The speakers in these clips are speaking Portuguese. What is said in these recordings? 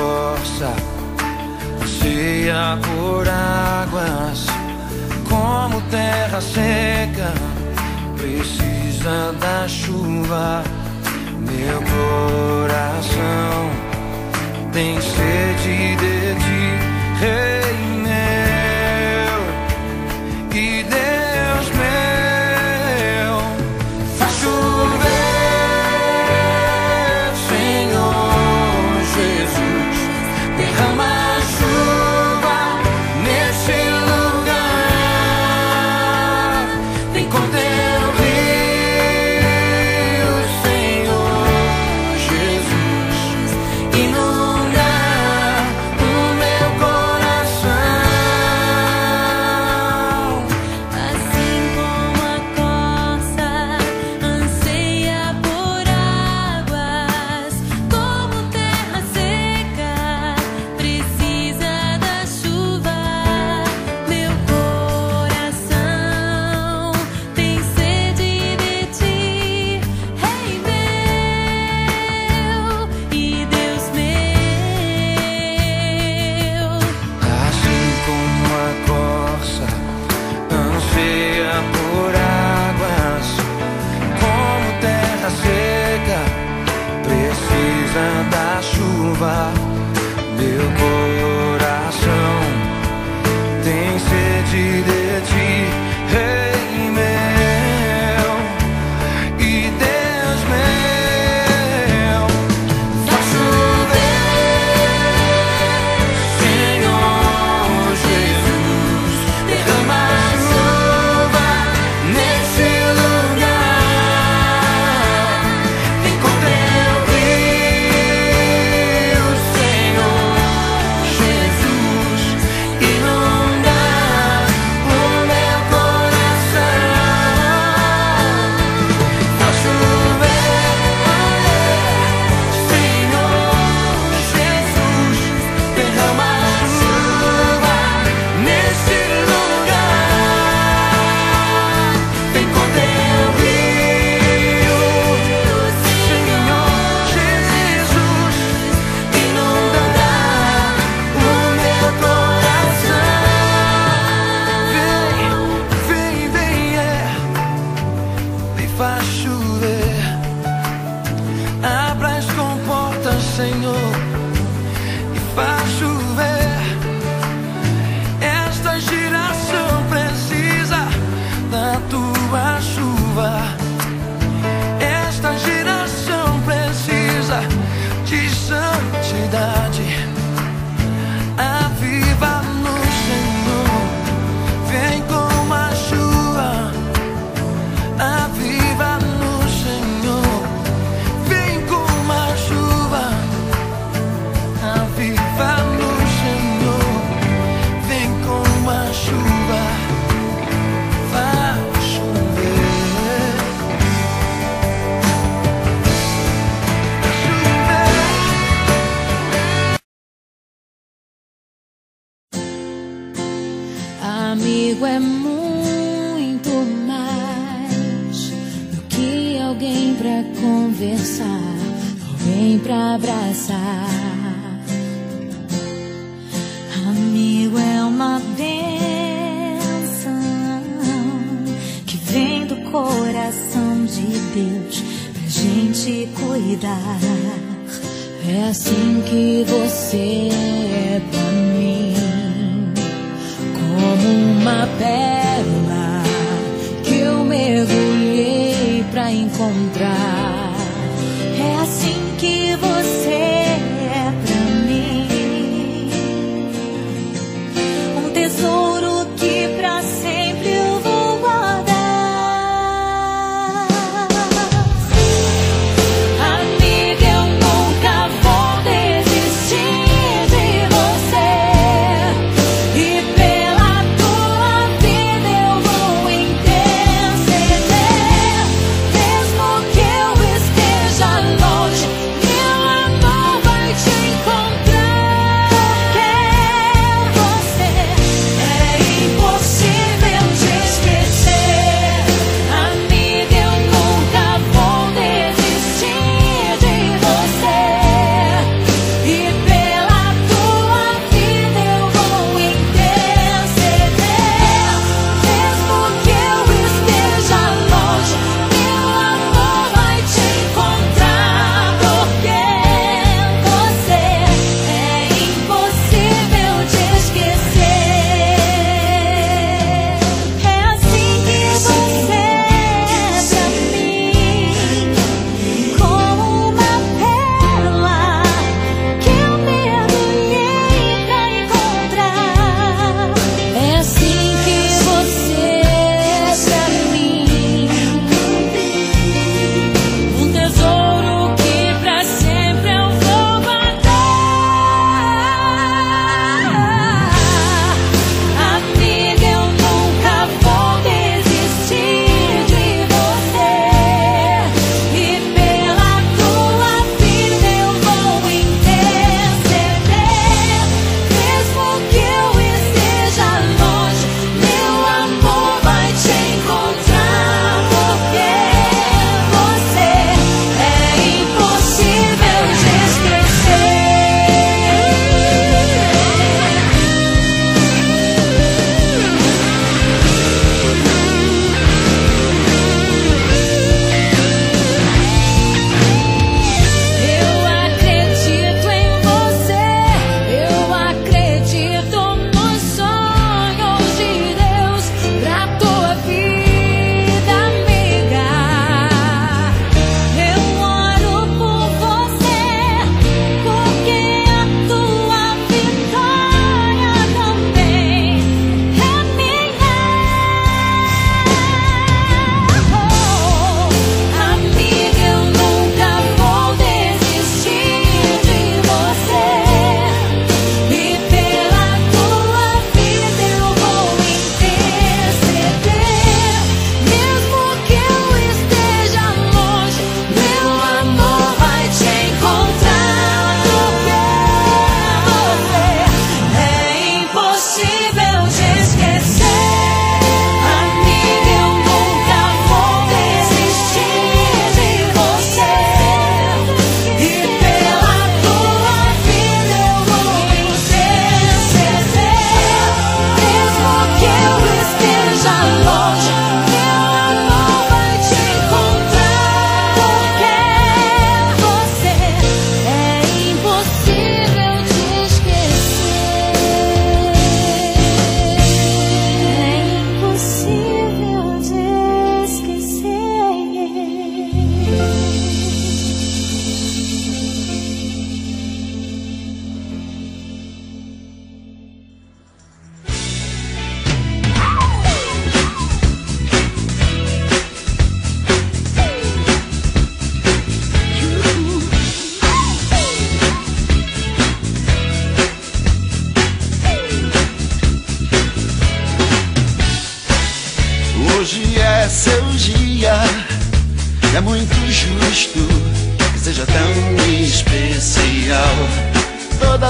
corça anseia por águas, como terra seca precisa da chuva. Meu coração tem sede de ti, Rei meu e Deus meu. Faz chover, Senhor Jesus, derrama chuva nesse lugar. Vem com teu rio, Senhor Jesus, inunda o meu coração. Assim como a corça anseia por águas, como terra seca precisa da chuva, meu coração tem sede de ti, Rei meu e Deus meu. Assim como a corça anseia por águas, como terra seca precisa da chuva, meu coração tem sede de ti, Rei meu e Deus meu. Faz chover, Senhor Jesus, derrama chuva nesse lugar. Vem com teu rio, Senhor Jesus, inunda o meu coração. Faz chover, Senhor Jesus, derrama chuva nesse lugar. Vem com teu rio, Senhor Jesus, inunda o meu coração. Vem, faz chover. Abra as comportas, Senhor, e faz chover. Esta geração precisa da tua chuva. Esta geração precisa de santidade. Aviva-nos, Senhor, vem com a chuva. Aviva-nos, Senhor, vem com a chuva. Aviva-nos, Senhor, vem com a chuva. Faz chover, Amigo é muito mais do que alguém pra conversar, alguém pra abraçar. Amigo é uma bênção que vem do coração de Deus pra gente cuidar. É assim que você é pra mim, como uma pérola que eu mergulhei pra encontrar. É assim que você é pra mim, um tesouro que pra sempre eu vou guardar. Amiga, eu nunca vou desistir de você, e pela tua vida eu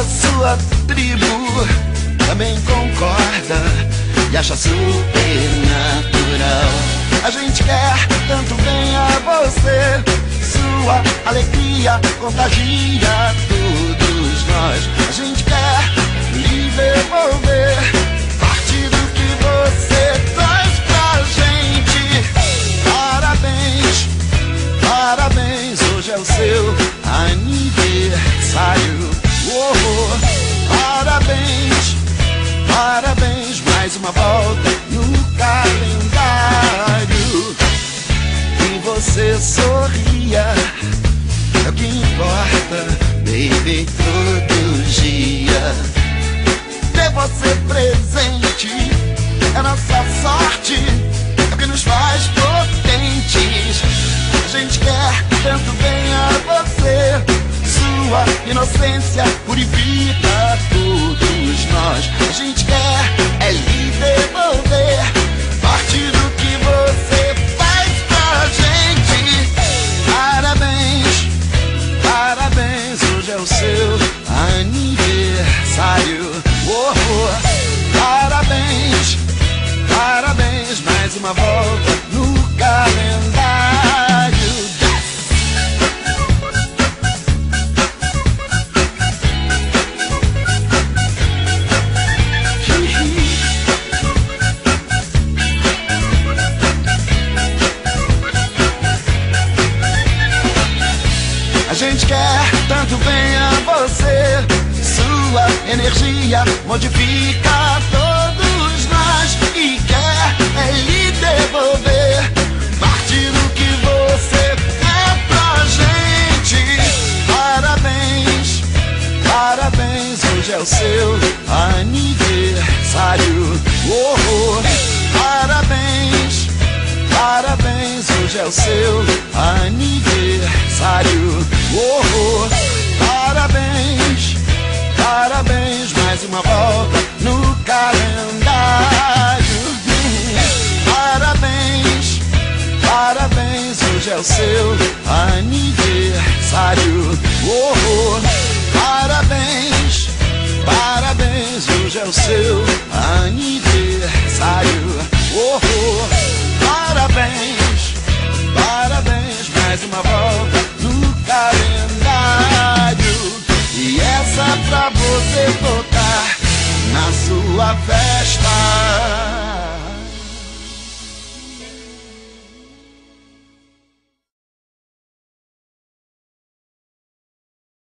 a sua tribo também concorda e acha super natural. A gente quer tanto bem a você, sua alegria contagia todos nós. A gente quer lhe devolver parte do que você traz pra gente. Parabéns, parabéns, hoje é o seu aniversário. Oh, parabéns, parabéns, mais uma volta no calendário. E você sorria, é o que importa, baby, todo dia. Ter você presente é nossa sorte, é o que nos faz potentes. A gente quer tanto bem a você, sua inocência purifica todos nós. A gente quer é lhe devolver parte do que você faz pra gente. Parabéns, parabéns, hoje é o seu aniversário. Oh, parabéns, parabéns, mais uma volta no calendário. A gente quer tanto bem a você, sua energia modifica todos nós e quer é lhe devolver parte do que você é pra gente. Parabéns, parabéns, hoje é o seu aniversário. Oh, parabéns, parabéns, hoje é o seu aniversário. Oh, parabéns, parabéns, mais uma volta no calendário. Parabéns, parabéns, hoje é o seu aniversário. Oh, parabéns, parabéns, hoje é o seu aniversário. Oh, parabéns, parabéns, mais uma volta no calendário. E essa pra você botar na sua festa.